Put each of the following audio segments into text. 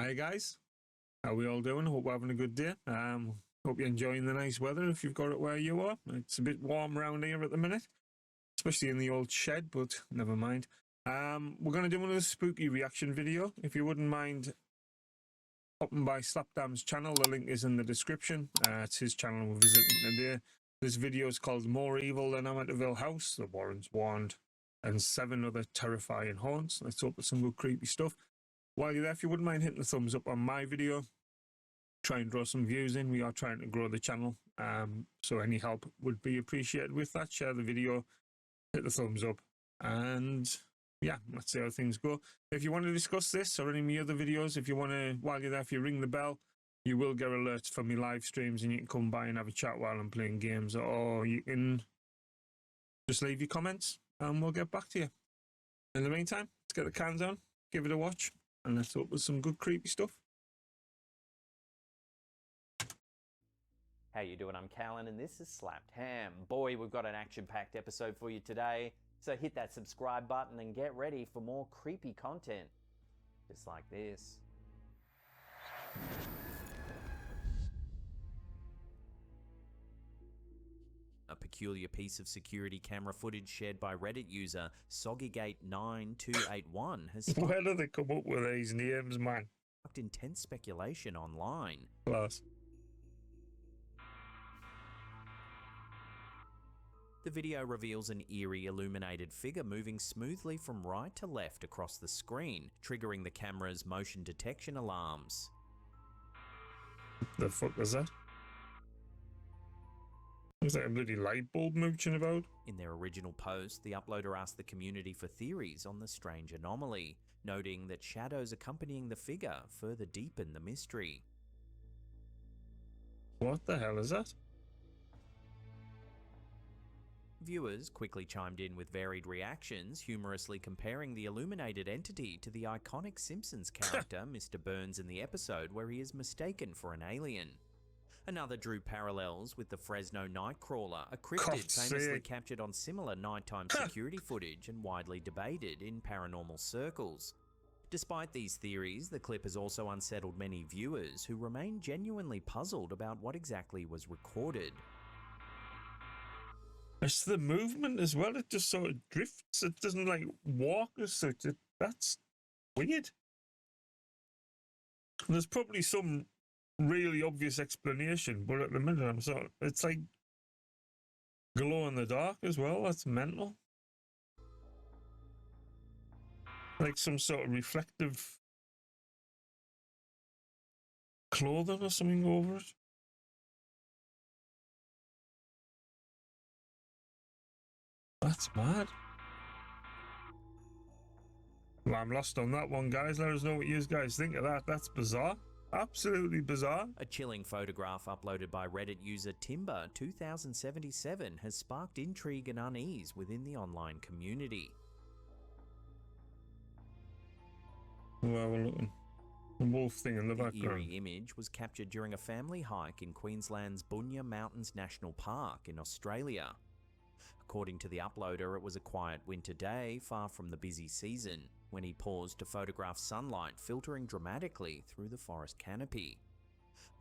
Hi guys, how we all doing? Hope we're having a good day. Hope you're enjoying the nice weather if you've got it where you are. It's a bit warm around here at the minute, especially in the old shed, but never mind. We're going to do another spooky reaction video. If you wouldn't mind popping by Slapdam's channel, the link is in the description. It's his channel we're visiting today. This video is called More Evil Than Amityville House, The Warrens Warned, and 7 other terrifying haunts. Let's hope it's some good creepy stuff. While you're there, if you wouldn't mind hitting the thumbs up on my video, try and draw some views in. We are trying to grow the channel, so any help would be appreciated with that. Share the video, hit the thumbs up, and yeah, let's see how things go. If you want to discuss this or any of my other videos, if you want to, while you're there, if you ring the bell, you will get alerts for me live streams, and you can come by and have a chat while I'm playing games, or you can just leave your comments and we'll get back to you. In the meantime, let's get the cans on, give it a watch, and let's hope there's some good creepy stuff. How you doing? I'm Callan and this is Slapped Ham. Boy, we've got an action-packed episode for you today, so hit that subscribe button and get ready for more creepy content, just like this. A peculiar piece of security camera footage shared by Reddit user Soggygate9281 has Where do they come up with these names, man? sparked intense speculation online. Class. The video reveals an eerie illuminated figure moving smoothly from right to left across the screen, triggering the camera's motion detection alarms. The fuck is that? Is that a bloody light bulb mooching about? In their original post, the uploader asked the community for theories on the strange anomaly, noting that shadows accompanying the figure further deepen the mystery. What the hell is that? Viewers quickly chimed in with varied reactions, humorously comparing the illuminated entity to the iconic Simpsons character Mr. Burns in the episode where he is mistaken for an alien. Another drew parallels with the Fresno Nightcrawler, a cryptid famously captured on similar nighttime security footage and widely debated in paranormal circles. Despite these theories, the clip has also unsettled many viewers who remain genuinely puzzled about what exactly was recorded. It's the movement as well. It just sort of drifts. It doesn't like walk as such. That's weird. There's probably some really obvious explanation, but at the minute I'm sort of, it's like glow in the dark as well. That's mental. Like some sort of reflective clothing or something over it. That's mad. Well, I'm lost on that one, guys. Let us know what you guys think of that. That's bizarre. Absolutely bizarre. A chilling photograph uploaded by Reddit user Timber2077 has sparked intrigue and unease within the online community. Well, we're looking. The wolf thing in the background. The eerie image was captured during a family hike in Queensland's Bunya Mountains National Park in Australia. According to the uploader, it was a quiet winter day far from the busy season when he paused to photograph sunlight filtering dramatically through the forest canopy.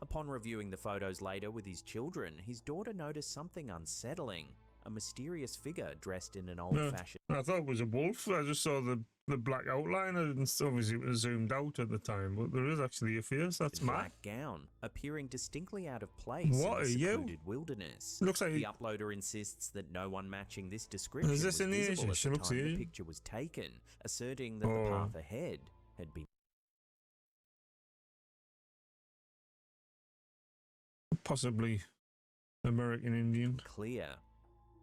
Upon reviewing the photos later with his children, his daughter noticed something unsettling, a mysterious figure dressed in an old-fashioned... I thought it was a wolf. I just saw the black outline. I didn't, obviously it was zoomed out at the time, but there is actually a face. That's mad. Black gown, appearing distinctly out of place What in the secluded you? wilderness. Looks like the uploader insists that no one matching this description is this was in the visible at Asian? the Looks time the Asian. picture was taken, asserting that the path ahead had been possibly American Indian. clear.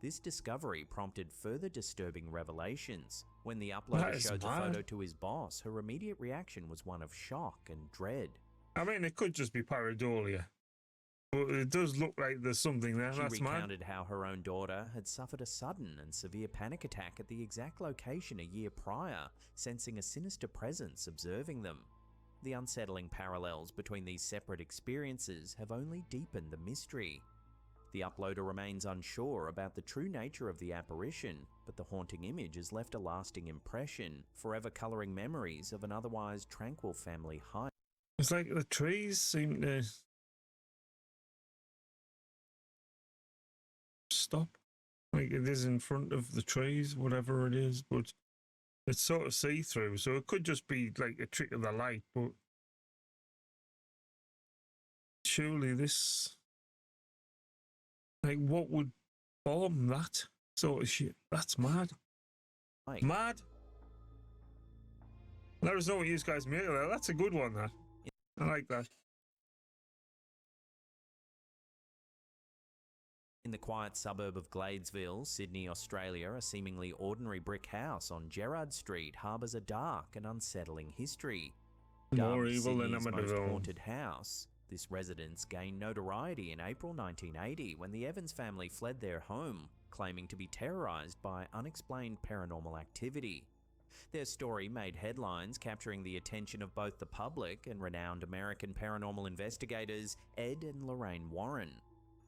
This discovery prompted further disturbing revelations. When the uploader showed the photo to his boss, her immediate reaction was one of shock and dread. I mean, it could just be pareidolia, but it does look like there's something there. She That's recounted mad. how her own daughter had suffered a sudden and severe panic attack at the exact location a year prior, sensing a sinister presence observing them. The unsettling parallels between these separate experiences have only deepened the mystery. The uploader remains unsure about the true nature of the apparition, but the haunting image has left a lasting impression, forever colouring memories of an otherwise tranquil family hike. It's like the trees seem to stop. Like it is in front of the trees, whatever it is, but it's sort of see-through, so it could just be like a trick of the light, but surely this... Like, what would form that sort of shit? That's mad. Like, Mad? Let us know what you guys make of that. That's a good one, that. I like that. in the quiet suburb of Gladesville, Sydney, Australia, a seemingly ordinary brick house on Gerrard Street harbours a dark and unsettling history. More Dubbed evil than Sydney's most Amityville. haunted house, this residence gained notoriety in April 1980 when the Evans family fled their home, claiming to be terrorised by unexplained paranormal activity. Their story made headlines, capturing the attention of both the public and renowned American paranormal investigators Ed and Lorraine Warren.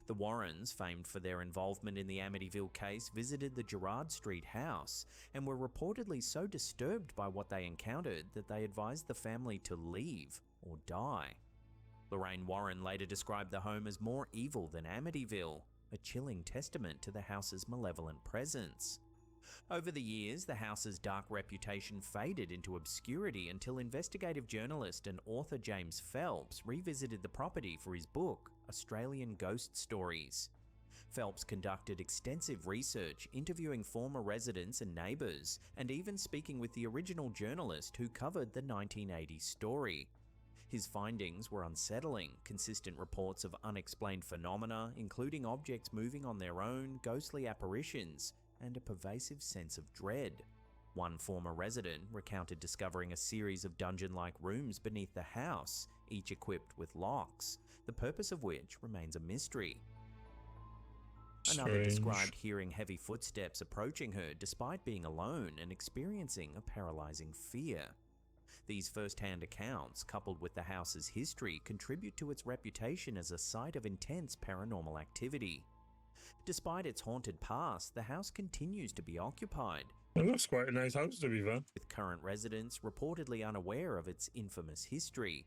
The Warrens, famed for their involvement in the Amityville case, visited the Gerrard Street house and were reportedly so disturbed by what they encountered that they advised the family to leave or die. Lorraine Warren later described the home as more evil than Amityville, a chilling testament to the house's malevolent presence. Over the years, the house's dark reputation faded into obscurity until investigative journalist and author James Phelps revisited the property for his book, Australian Ghost Stories. Phelps conducted extensive research, interviewing former residents and neighbours, and even speaking with the original journalist who covered the 1980 story. His findings were unsettling, consistent reports of unexplained phenomena, including objects moving on their own, ghostly apparitions, and a pervasive sense of dread. One former resident recounted discovering a series of dungeon-like rooms beneath the house, each equipped with locks, the purpose of which remains a mystery. Another described hearing heavy footsteps approaching her despite being alone and experiencing a paralyzing fear. These first-hand accounts, coupled with the house's history, contribute to its reputation as a site of intense paranormal activity. Despite its haunted past, the house continues to be occupied. It looks quite a nice house, to be fair. With current residents reportedly unaware of its infamous history.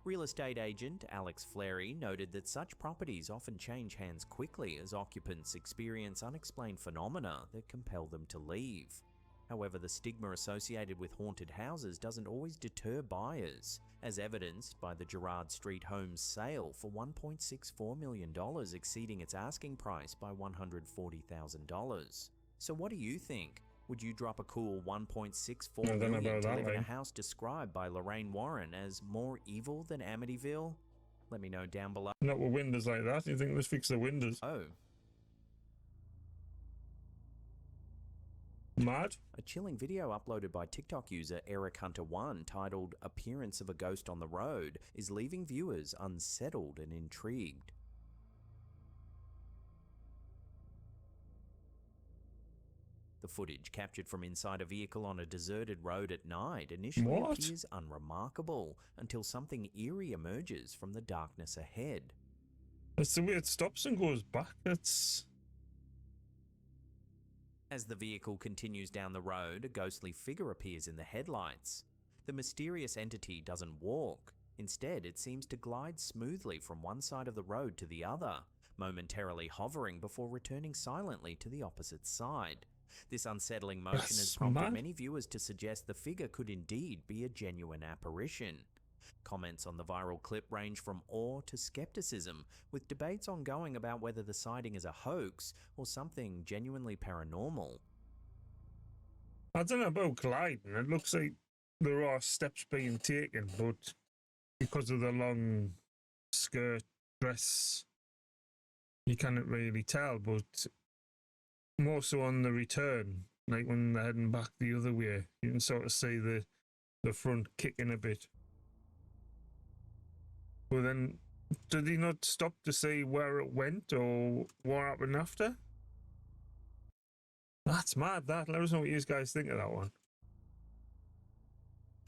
Real estate agent Alex Fleury noted that such properties often change hands quickly as occupants experience unexplained phenomena that compel them to leave. However, the stigma associated with haunted houses doesn't always deter buyers, as evidenced by the Gerrard Street home's sale for $1.64 million, exceeding its asking price by $140,000. So what do you think? Would you drop a cool $1.64 million to live in a house described by Lorraine Warren as more evil than Amityville? Let me know down below. Not with windows like that. You think let's fix the windows? Oh. Mad? A chilling video uploaded by TikTok user Eric Hunter1 titled "Appearance of a Ghost on the Road" is leaving viewers unsettled and intrigued. The footage, captured from inside a vehicle on a deserted road at night, initially appears unremarkable until something eerie emerges from the darkness ahead. That's the way it stops and goes back. That's... As the vehicle continues down the road, a ghostly figure appears in the headlights. The mysterious entity doesn't walk. Instead, it seems to glide smoothly from one side of the road to the other, momentarily hovering before returning silently to the opposite side. This unsettling motion has prompted many viewers to suggest the figure could indeed be a genuine apparition. Comments on the viral clip range from awe to skepticism, with debates ongoing about whether the sighting is a hoax or something genuinely paranormal. I don't know about gliding. It looks like there are steps being taken, but because of the long skirt dress, you cannot really tell. But more so on the return, like when they're heading back the other way, you can sort of see the front kicking a bit. But then, did he not stop to see where it went or what happened after? That's mad, that. Let us know what you guys think of that one.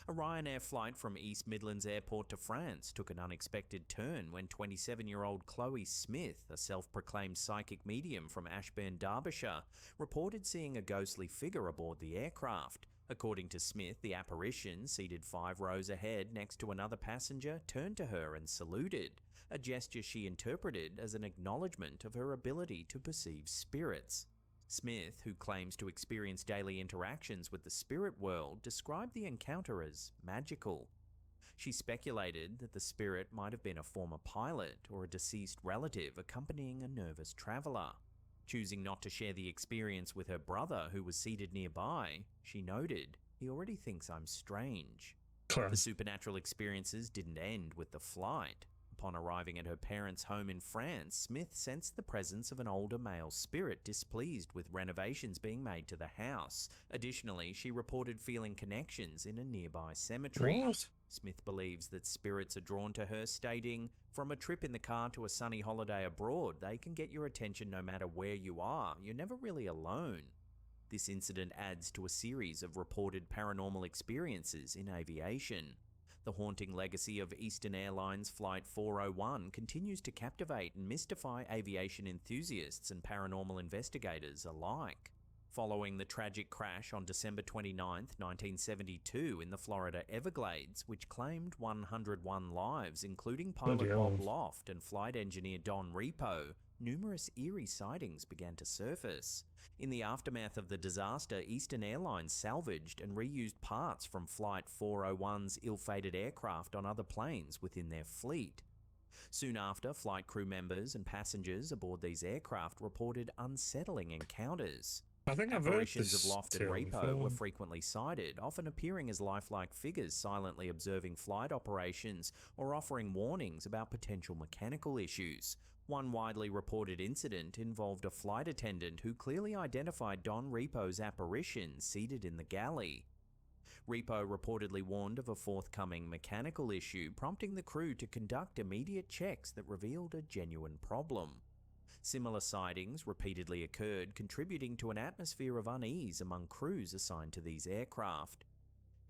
A Ryanair flight from East Midlands Airport to France took an unexpected turn when 27-year-old Chloe Smith, a self-proclaimed psychic medium from Ashburn, Derbyshire, reported seeing a ghostly figure aboard the aircraft, According to Smith, the apparition, seated 5 rows ahead next to another passenger, turned to her and saluted, a gesture she interpreted as an acknowledgement of her ability to perceive spirits. Smith, who claims to experience daily interactions with the spirit world, described the encounter as magical. She speculated that the spirit might have been a former pilot or a deceased relative accompanying a nervous traveller. Choosing not to share the experience with her brother, who was seated nearby, she noted, "He already thinks I'm strange." The supernatural experiences didn't end with the flight. Upon arriving at her parents' home in France, Smith sensed the presence of an older male spirit displeased with renovations being made to the house. Additionally, she reported feeling connections in a nearby cemetery. What? Smith believes that spirits are drawn to her, stating, "From a trip in the car to a sunny holiday abroad, they can get your attention no matter where you are. You're never really alone." This incident adds to a series of reported paranormal experiences in aviation. The haunting legacy of Eastern Airlines Flight 401 continues to captivate and mystify aviation enthusiasts and paranormal investigators alike. Following the tragic crash on December 29, 1972 in the Florida Everglades, which claimed 101 lives, including pilot Bob Loft and flight engineer Don Repo, numerous eerie sightings began to surface. In the aftermath of the disaster, Eastern Airlines salvaged and reused parts from Flight 401's ill-fated aircraft on other planes within their fleet. Soon after, flight crew members and passengers aboard these aircraft reported unsettling encounters. I think I've heard Apparitions this of Loft and tale Repo before. were frequently cited, often appearing as lifelike figures silently observing flight operations or offering warnings about potential mechanical issues. One widely reported incident involved a flight attendant who clearly identified Don Repo's apparition seated in the galley. Repo reportedly warned of a forthcoming mechanical issue, prompting the crew to conduct immediate checks that revealed a genuine problem. Similar sightings repeatedly occurred, contributing to an atmosphere of unease among crews assigned to these aircraft.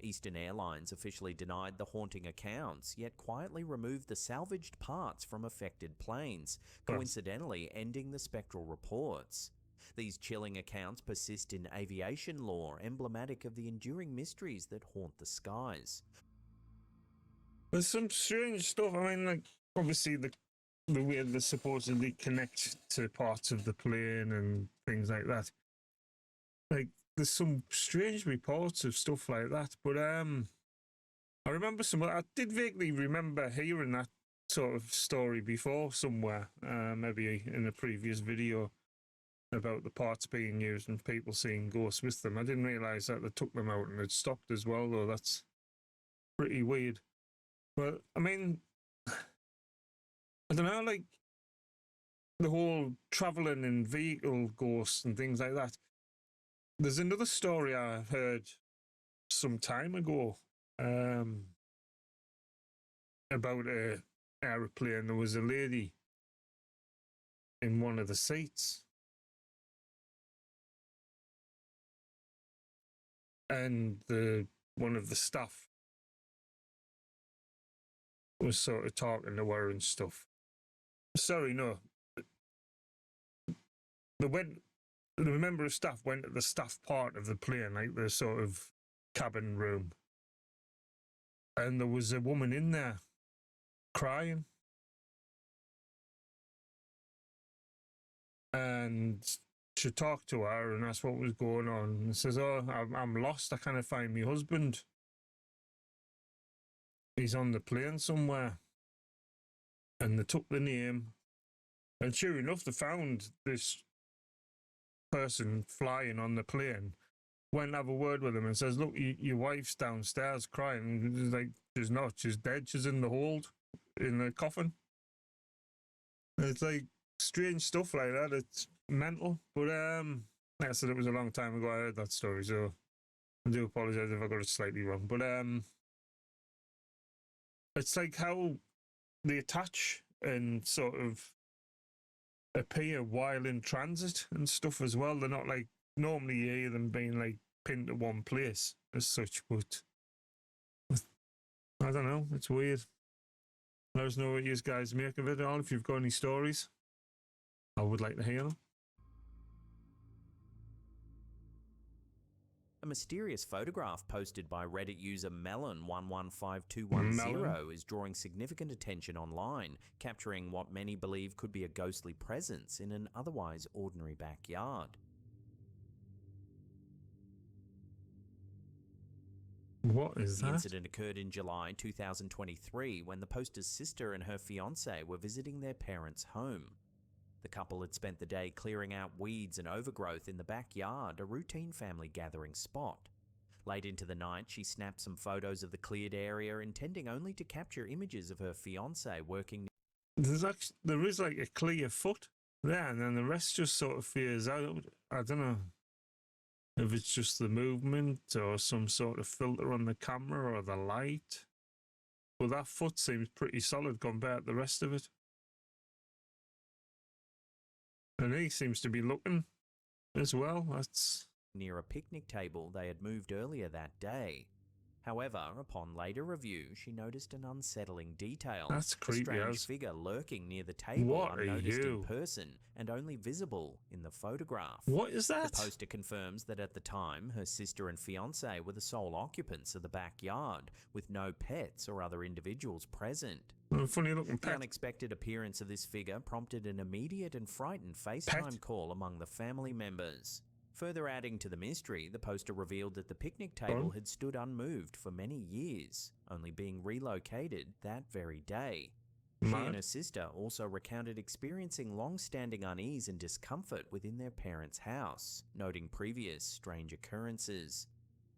Eastern Airlines officially denied the haunting accounts, yet quietly removed the salvaged parts from affected planes, coincidentally ending the spectral reports. These chilling accounts persist in aviation lore, emblematic of the enduring mysteries that haunt the skies. There's some strange stuff. I mean, like, obviously the way they supposedly connect to parts of the plane and things like that. Like, there's some strange reports of stuff like that. But I remember I did vaguely remember hearing that sort of story before somewhere, maybe in a previous video about the parts being used and people seeing ghosts with them. I didn't realise that they took them out and had stopped as well, though. That's pretty weird. But, I mean, I don't know, like, the whole travelling in vehicle ghosts and things like that. There's another story I heard some time ago about an aeroplane. There was a lady in one of the seats, and one of the staff was sort of talking to her and stuff. Sorry, no. The member of staff went to the staff part of the plane, like the sort of cabin room. And there was a woman in there crying. And she talked to her and asked what was going on. And says, "Oh, I'm lost. I can't find my husband. He's on the plane somewhere." And they took the name. And sure enough, they found this person flying on the plane. Went to have a word with him and says, "Look, your wife's downstairs crying." And he's like, "She's not. She's dead. She's in the hold, in the coffin." And it's like strange stuff like that. It's mental. But like I said, it was a long time ago I heard that story, so I do apologise if I got it slightly wrong. But it's like how they attach and sort of appear while in transit and stuff as well. They're not like, normally you hear them being like pinned to one place as such, but I don't know, it's weird. Let us know what you guys make of it all. If you've got any stories, I would like to hear them. A mysterious photograph posted by Reddit user Melon115210 is drawing significant attention online, capturing what many believe could be a ghostly presence in an otherwise ordinary backyard. What is The that? incident occurred in July 2023 when the poster's sister and her fiancé were visiting their parents' home. The couple had spent the day clearing out weeds and overgrowth in the backyard, a routine family gathering spot. Late into the night, she snapped some photos of the cleared area, intending only to capture images of her fiancé working. There is like a clear foot there, and then the rest just sort of fades out. I don't know if it's just the movement or some sort of filter on the camera or the light. But that foot seems pretty solid compared to the rest of it. And he seems to be looking as well. That's near a picnic table they had moved earlier that day. However, upon later review, she noticed an unsettling detail. That's creepy. A strange figure lurking near the table, what unnoticed are you? in person and only visible in the photograph. What is that? The poster confirms that at the time, her sister and fiancé were the sole occupants of the backyard, with no pets or other individuals present. A funny looking The pet. unexpected appearance of this figure prompted an immediate and frightened FaceTime call among the family members. Further adding to the mystery, the poster revealed that the picnic table had stood unmoved for many years, only being relocated that very day. She and her sister also recounted experiencing long-standing unease and discomfort within their parents' house, noting previous strange occurrences.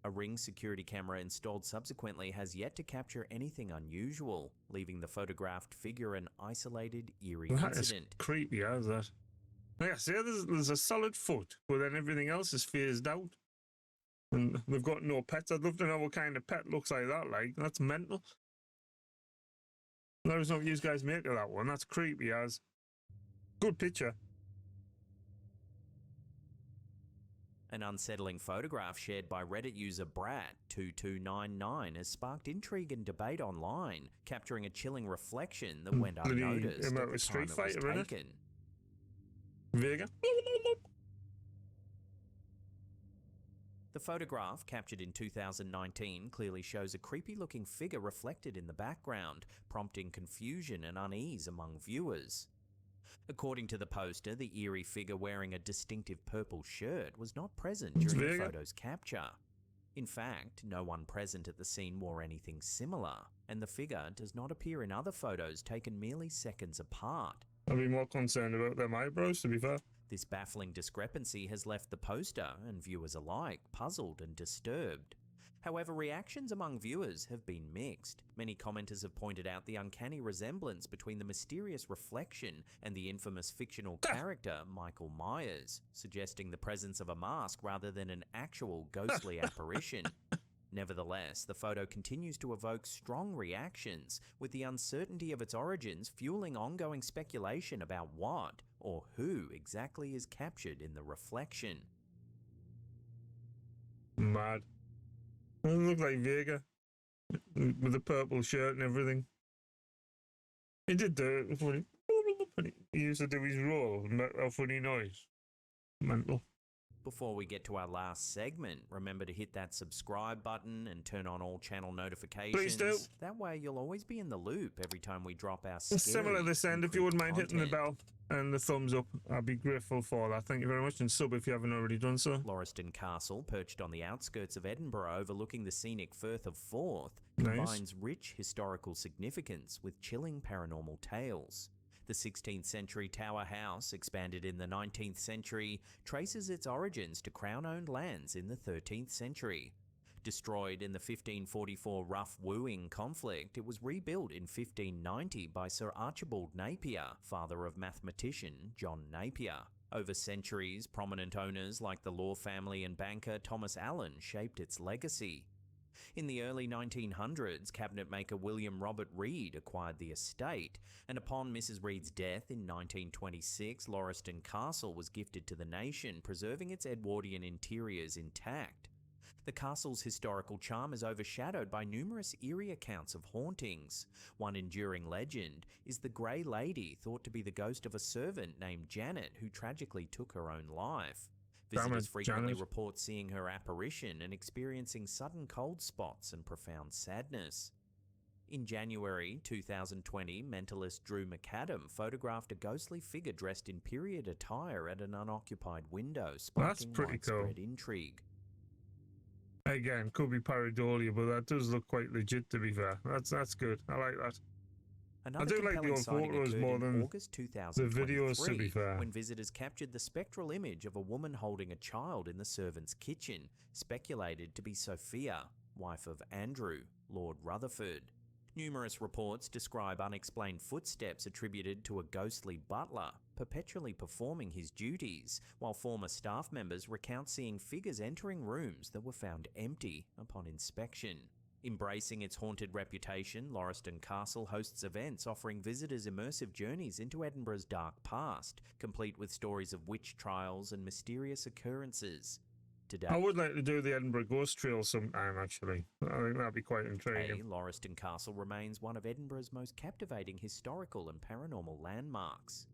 A Ring security camera installed subsequently has yet to capture anything unusual, leaving the photographed figure an isolated, eerie That incident. is creepy as that. Like I say, there's a solid foot, but then everything else is phased out. And they've got no pets. I'd love to know what kind of pet looks like that. Like, that's mental. Let us know what you guys make of that one. That's creepy as. Good picture. An unsettling photograph shared by Reddit user Brat2299 has sparked intrigue and debate online, capturing a chilling reflection that went unnoticed at the time Street it was Fighter, innit? taken. Vega. The photograph, captured in 2019, clearly shows a creepy-looking figure reflected in the background, prompting confusion and unease among viewers. According to the poster, the eerie figure wearing a distinctive purple shirt was not present during the photo's capture. In fact, no one present at the scene wore anything similar, and the figure does not appear in other photos taken merely seconds apart. I'd be more concerned about them eyebrows, to be fair. This baffling discrepancy has left the poster and viewers alike puzzled and disturbed. However, reactions among viewers have been mixed. Many commenters have pointed out the uncanny resemblance between the mysterious reflection and the infamous fictional character Michael Myers, suggesting the presence of a mask rather than an actual ghostly apparition. Nevertheless, the photo continues to evoke strong reactions, with the uncertainty of its origins fueling ongoing speculation about what or who exactly is captured in the reflection. Mad. Doesn't look like Vega with the purple shirt and everything. He did the funny. He used to do his roll, a funny noise. Mental. Before we get to our last segment, remember to hit that subscribe button and turn on all channel notifications. Please do. That way you'll always be in the loop every time we drop our scary Similar this end, and if you wouldn't mind creepy hitting the bell and the thumbs up, I'd be grateful for that. Thank you very much, and sub if you haven't already done so. Lauriston Castle, perched on the outskirts of Edinburgh overlooking the scenic Firth of Forth, Nice. combines rich historical significance with chilling paranormal tales. The 16th century tower house, expanded in the 19th century, traces its origins to crown-owned lands in the 13th century. Destroyed in the 1544 Rough Wooing conflict, it was rebuilt in 1590 by Sir Archibald Napier, father of mathematician John Napier. Over centuries, prominent owners like the law family and banker Thomas Allen shaped its legacy. In the early 1900s, cabinet maker William Robert Reed acquired the estate, and upon Mrs. Reed's death in 1926, Lauriston Castle was gifted to the nation, preserving its Edwardian interiors intact. The castle's historical charm is overshadowed by numerous eerie accounts of hauntings. One enduring legend is the Grey Lady, thought to be the ghost of a servant named Janet who tragically took her own life. Damn Visitors it, frequently Janet. report seeing her apparition and experiencing sudden cold spots and profound sadness. In January 2020, mentalist Drew McAdam photographed a ghostly figure dressed in period attire at an unoccupied window, That's sparking pretty cool. widespread intrigue. Again, could be pareidolia, but that does look quite legit, to be fair. That's good. I like that. Another I do like the compelling old sighting photos occurred more in than August the 2023 videos, to be fair. when visitors captured the spectral image of a woman holding a child in the servants' kitchen, speculated to be Sophia, wife of Andrew, Lord Rutherford. Numerous reports describe unexplained footsteps attributed to a ghostly butler, perpetually performing his duties, while former staff members recount seeing figures entering rooms that were found empty upon inspection. Embracing its haunted reputation, Lauriston Castle hosts events offering visitors immersive journeys into Edinburgh's dark past, complete with stories of witch trials and mysterious occurrences. Today, I would like to do the Edinburgh Ghost Trail sometime, actually. I think that'd be quite intriguing. Lauriston Castle remains one of Edinburgh's most captivating historical and paranormal landmarks.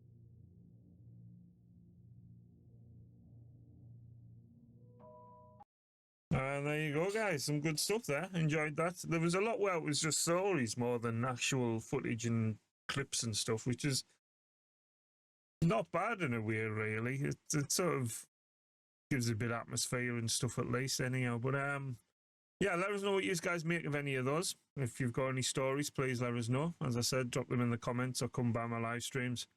And there you go, guys. Some good stuff there. Enjoyed that. There was a lot where it was just stories more than actual footage and clips and stuff, which is not bad in a way, really. It sort of gives a bit of atmosphere and stuff at least, anyhow. But yeah, let us know what you guys make of any of those. If you've got any stories, please let us know. As I said, drop them in the comments or come by my live streams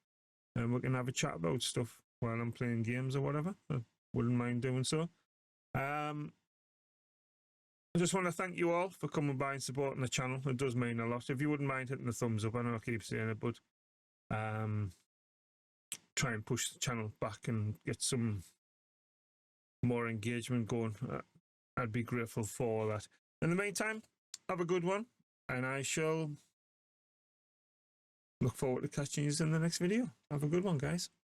and we can have a chat about stuff while I'm playing games or whatever. I wouldn't mind doing so. I just want to thank you all for coming by and supporting the channel. It does mean a lot. If you wouldn't mind hitting the thumbs up, I know I keep saying it, but try and push the channel back and get some more engagement going. I'd be grateful for that. In the meantime, have a good one, and I shall look forward to catching you in the next video. Have a good one, guys.